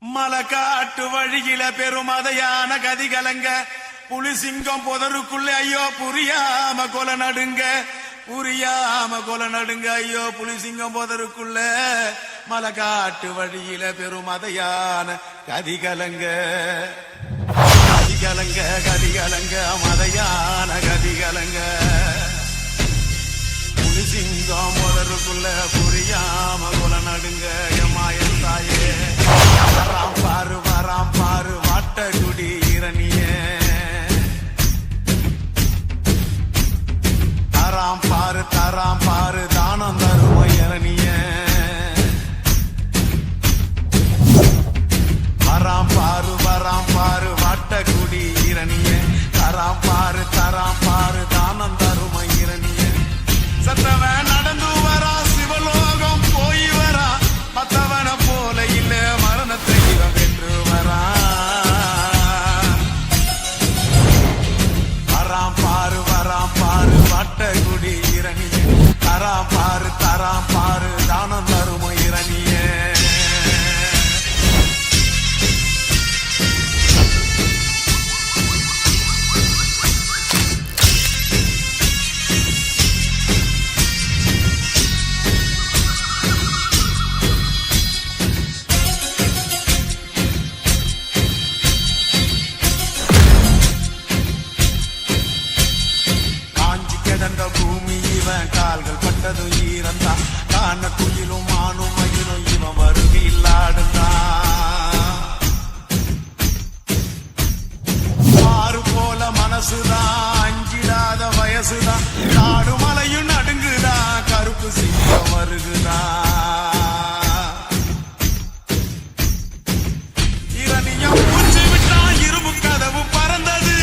மலக்காட்டு வழியில பெருமதையான கதிகலங்க புலிசிங்கம் புதருக்குள்ள ஐயோ புரியாம கொலை நடுங்க ஐயோ புலிசிங்கம் புதருக்குள்ள மலக்காட்டு வழியில பெருமதையான கதிகலங்க மதையான கதிகலங்க புலிசிங்கம் புதருக்குள்ள புரியாம கொலை நடுங்க எம்மாயன் தாயே வராம் பாரு வாட்டகுடி இரணிய தராம் பாரு தானம் தரும இரணிய வராம் பாரு வாட்டகுடி இரணிய தராம் பாரு தானம் தரும இரணிய சத்தவன் நடந்து வரா சிவலோகம் போய் வரா மத்தவன போல இல்ல மரணத்தை இவன் வென்று வரா வராம் பாரு வாட்டகுடி இரணிய தராம் பாரு தானம் தரும இரணிய பூமி இவன் கால்கள் பட்டதும் ஈரந்தா காண குயிலும் மானும் மயிலும் இவன் வருகையில் ஆறு போல மனசுதான் அஞ்சிடாத வயசுதான் காடு மலையும் நடுங்குதான் கருப்பு சிங்கம் வருகுதான் இரணியம் பூச்சி விட்டா இரும்பு கதவு பறந்தது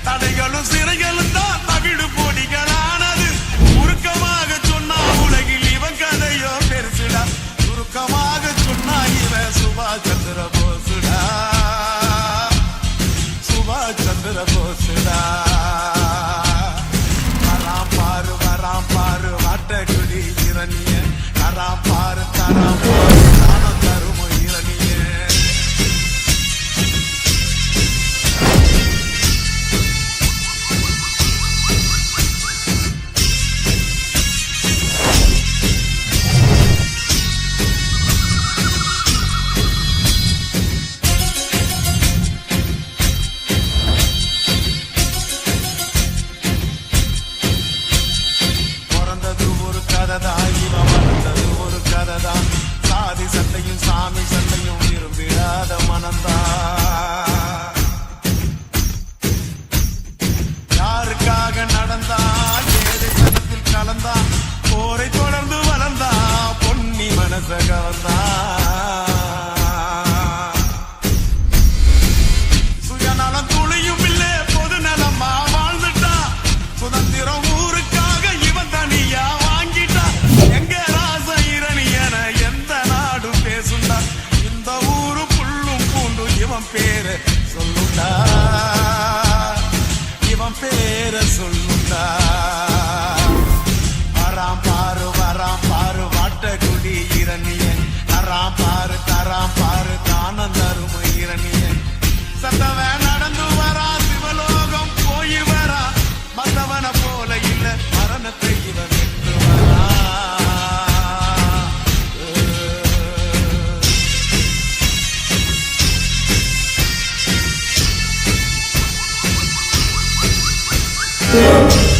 தடைகளும் சிறைகளும் தான் தவிடு பொடிகளானது உருக்கமாக சொன்னா உலகில் இவன் கதையோ பெருசுடா சுருக்கமாக சொன்னா இவன் சுபாஷ் சந்திர போசுடா வராம் பாரு வாட்டகுடி இரணிய தராம் பாரு தானம் தரும இரணிய வளர்ந்தது ஒரு கதைதான் சாதி சண்டையும் சாமி சண்டையும் விரும்பிடாத மனந்தான் யாருக்காக நடந்தான் ஏழை சனத்தில் கலந்தான் போரை தொடர்ந்து வளர்ந்தான் பொன்னி மனச கவர்ந்தான் சுயநலம் துளியும் இல்லே பொது நலமா வாழ்ந்துட்டான் சுதந்திரம் ஊருக்காக இவன் தனியா எங்க ராச இரணியன எந்த நாடு பேசுண்டா இந்த ஊரு புள்ளும் பூண்டு இவன் பேரை சொல்லுண்டா வராம் பாரு வாட்டகுடி இரணிய தராம் பாரு தானம் தரும இரணிய சத்தவன் நடந்து வரா சிவலோகம் போய் வரா மத்தவன போல இல்ல மரணத்தை இவன் வென்று வரா Yeah.